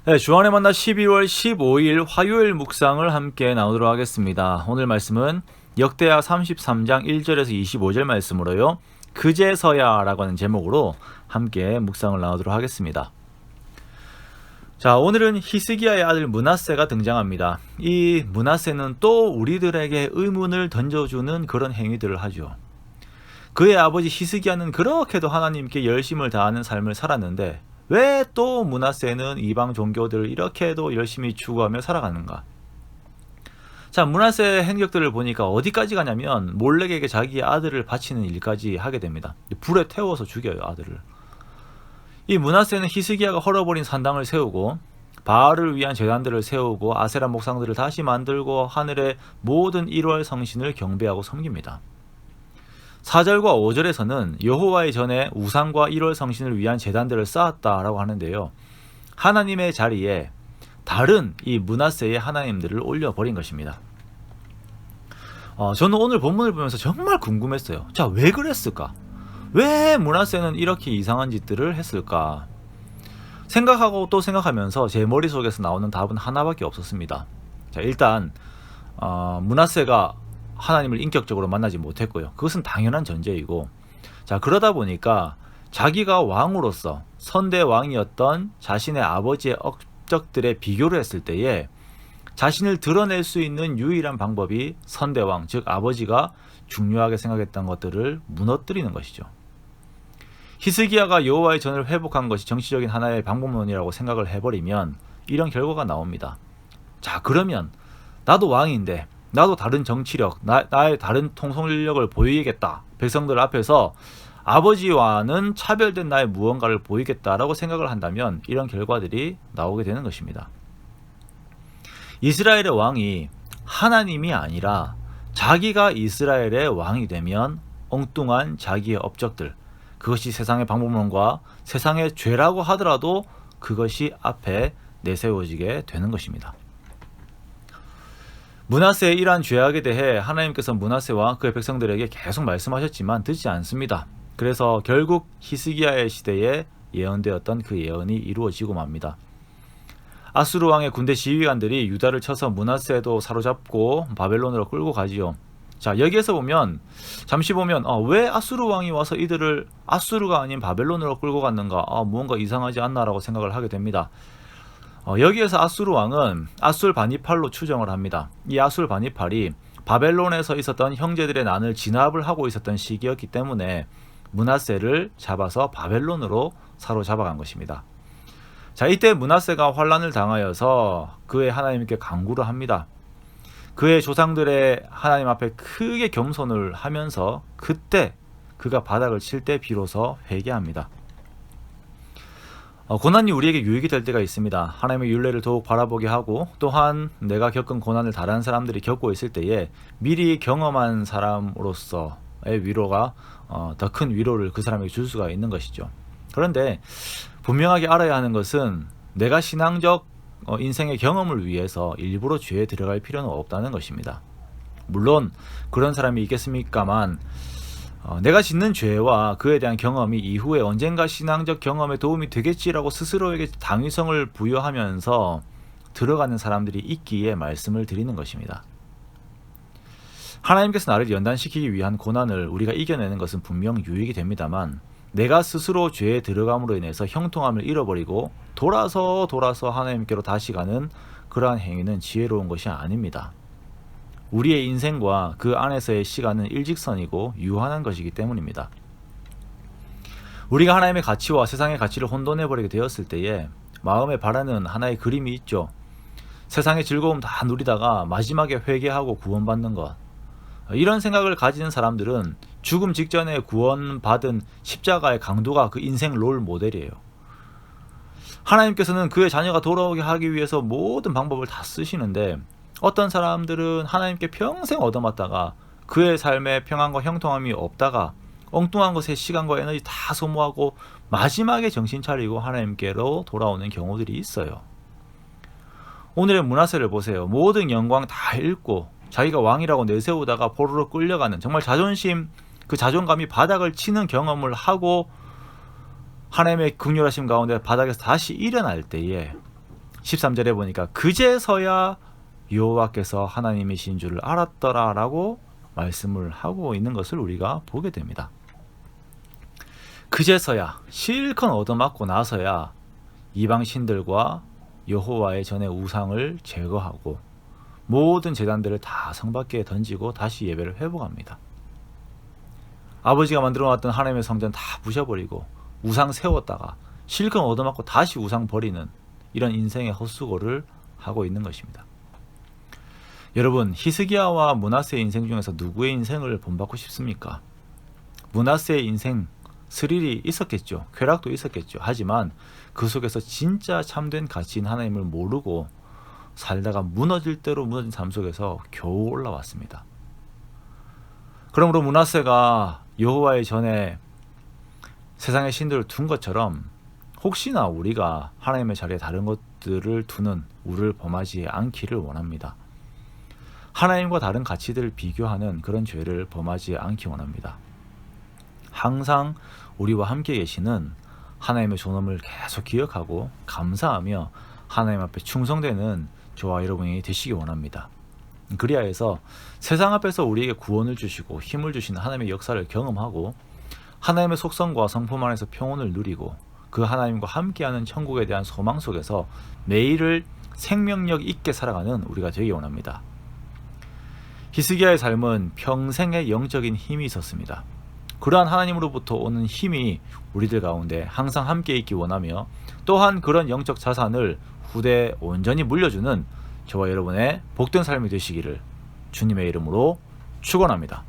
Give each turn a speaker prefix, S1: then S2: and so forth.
S1: 네, 주안의 만나 12월 15일 화요일 묵상을 함께 나누도록 하겠습니다. 오늘 말씀은 역대하 33장 1절에서 25절 말씀으로요. 그제서야 라고 하는 제목으로 함께 묵상을 나누도록 하겠습니다. 자, 오늘은 히스기야의 아들 므낫세가 등장합니다. 이 므낫세는 또 우리들에게 의문을 던져주는 그런 행위들을 하죠. 그의 아버지 히스기야는 그렇게도 하나님께 열심을 다하는 삶을 살았는데 왜 또 므낫세는 이방 종교들을 이렇게도 열심히 추구하며 살아가는가? 자, 므낫세의 행적들을 보니까 어디까지 가냐면 몰렉에게 자기의 아들을 바치는 일까지 하게 됩니다. 불에 태워서 죽여요, 아들을. 이 므낫세는 히스기야가 헐어버린 산당을 세우고 바알을 위한 제단들을 세우고 아세라 목상들을 다시 만들고 하늘의 모든 1월 성신을 경배하고 섬깁니다. 4절과 5절에서는 여호와의 전에 우상과 1월 성신을 위한 제단들을 쌓았다라고 하는데요. 하나님의 자리에 다른 이 므낫세의 하나님들을 올려버린 것입니다. 저는 오늘 본문을 보면서 정말 궁금했어요. 자, 왜 그랬을까? 왜 므낫세는 이렇게 이상한 짓들을 했을까? 생각하고 또 생각하면서 제 머릿속에서 나오는 답은 하나밖에 없었습니다. 자, 일단 므낫세가 하나님을 인격적으로 만나지 못했고요. 그것은 당연한 전제이고, 자, 그러다 보니까 자기가 왕으로서 선대 왕이었던 자신의 아버지의 업적들에 비교를 했을 때에 자신을 드러낼 수 있는 유일한 방법이 선대왕, 즉 아버지가 중요하게 생각했던 것들을 무너뜨리는 것이죠. 히스기야가 여호와의 전을 회복한 것이 정치적인 하나의 방법론이라고 생각을 해버리면 이런 결과가 나옵니다. 자, 그러면 나도 왕인데 나도 다른 정치력, 나의 다른 통솔력을 보이겠다. 백성들 앞에서 아버지와는 차별된 나의 무언가를 보이겠다라고 생각을 한다면 이런 결과들이 나오게 되는 것입니다. 이스라엘의 왕이 하나님이 아니라 자기가 이스라엘의 왕이 되면 엉뚱한 자기의 업적들, 그것이 세상의 방법론과 세상의 죄라고 하더라도 그것이 앞에 내세워지게 되는 것입니다. 므낫세의 이러한 죄악에 대해 하나님께서 므낫세와 그의 백성들에게 계속 말씀하셨지만 듣지 않습니다. 그래서 결국 히스기야의 시대에 예언되었던 그 예언이 이루어지고 맙니다. 아수르 왕의 군대 지휘관들이 유다를 쳐서 므낫세도 사로잡고 바벨론으로 끌고 가지요. 자, 여기에서 보면 잠시 보면 왜 아수르 왕이 와서 이들을 아수르가 아닌 바벨론으로 끌고 갔는가? 무언가 이상하지 않나라고 생각을 하게 됩니다. 여기에서 아수르 왕은 아술바니팔로 추정을 합니다. 이 아술바니팔이 바벨론에서 있었던 형제들의 난을 진압을 하고 있었던 시기였기 때문에 므낫세를 잡아서 바벨론으로 사로잡아간 것입니다. 자, 이때 므낫세가 환난을 당하여서 그의 하나님께 간구를 합니다. 그의 조상들의 하나님 앞에 크게 겸손을 하면서 그때 그가 바닥을 칠 때 비로소 회개합니다. 고난이 우리에게 유익이 될 때가 있습니다. 하나님의 율례를 더욱 바라보게 하고, 또한 내가 겪은 고난을 다른 사람들이 겪고 있을 때에 미리 경험한 사람으로서의 위로가 더 큰 위로를 그 사람에게 줄 수가 있는 것이죠. 그런데 분명하게 알아야 하는 것은 내가 신앙적 인생의 경험을 위해서 일부러 죄에 들어갈 필요는 없다는 것입니다. 물론 그런 사람이 있겠습니까만 내가 짓는 죄와 그에 대한 경험이 이후에 언젠가 신앙적 경험에 도움이 되겠지라고 스스로에게 당위성을 부여하면서 들어가는 사람들이 있기에 말씀을 드리는 것입니다. 하나님께서 나를 연단시키기 위한 고난을 우리가 이겨내는 것은 분명 유익이 됩니다만, 내가 스스로 죄에 들어감으로 인해서 형통함을 잃어버리고 돌아서 하나님께로 다시 가는 그러한 행위는 지혜로운 것이 아닙니다. 우리의 인생과 그 안에서의 시간은 일직선이고 유한한 것이기 때문입니다. 우리가 하나님의 가치와 세상의 가치를 혼돈해버리게 되었을 때에 마음에 바라는 하나의 그림이 있죠. 세상의 즐거움 다 누리다가 마지막에 회개하고 구원받는 것. 이런 생각을 가지는 사람들은 죽음 직전에 구원받은 십자가의 강도가 그 인생 롤 모델이에요. 하나님께서는 그의 자녀가 돌아오게 하기 위해서 모든 방법을 다 쓰시는데, 어떤 사람들은 하나님께 평생 얻어맞다가 그의 삶에 평안과 형통함이 없다가 엉뚱한 것에 시간과 에너지 다 소모하고 마지막에 정신 차리고 하나님께로 돌아오는 경우들이 있어요. 오늘의 므낫세를 보세요. 모든 영광 다 잃고 자기가 왕이라고 내세우다가 포로로 끌려가는, 정말 자존심, 그 자존감이 바닥을 치는 경험을 하고 하나님의 긍휼하심 가운데 바닥에서 다시 일어날 때에 13절에 보니까 그제서야 여호와께서 하나님이신 줄을 알았더라라고 말씀을 하고 있는 것을 우리가 보게 됩니다. 그제서야, 실컷 얻어맞고 나서야 이방 신들과 여호와의 전에 우상을 제거하고 모든 제단들을 다 성 밖에 던지고 다시 예배를 회복합니다. 아버지가 만들어 놨던 하나님의 성전 다 부셔버리고 우상 세웠다가 실컷 얻어맞고 다시 우상 버리는 이런 인생의 헛수고를 하고 있는 것입니다. 여러분, 히스기야와 므낫세의 인생 중에서 누구의 인생을 본받고 싶습니까? 므낫세의 인생 스릴이 있었겠죠. 쾌락도 있었겠죠. 하지만 그 속에서 진짜 참된 가치인 하나님을 모르고 살다가 무너질 대로 무너진 삶 속에서 겨우 올라왔습니다. 그러므로 므낫세가 여호와의 전에 세상의 신들을 둔 것처럼 혹시나 우리가 하나님의 자리에 다른 것들을 두는 우를 범하지 않기를 원합니다. 하나님과 다른 가치들을 비교하는 그런 죄를 범하지 않기 원합니다. 항상 우리와 함께 계시는 하나님의 존엄을 계속 기억하고 감사하며 하나님 앞에 충성되는 저와 여러분이 되시기 원합니다. 그리하여서 세상 앞에서 우리에게 구원을 주시고 힘을 주시는 하나님의 역사를 경험하고 하나님의 속성과 성품 안에서 평온을 누리고 그 하나님과 함께하는 천국에 대한 소망 속에서 매일을 생명력 있게 살아가는 우리가 되기 원합니다. 히스기야의 삶은 평생의 영적인 힘이 있었습니다. 그러한 하나님으로부터 오는 힘이 우리들 가운데 항상 함께 있기 원하며 또한 그런 영적 자산을 후대에 온전히 물려주는 저와 여러분의 복된 삶이 되시기를 주님의 이름으로 축원합니다.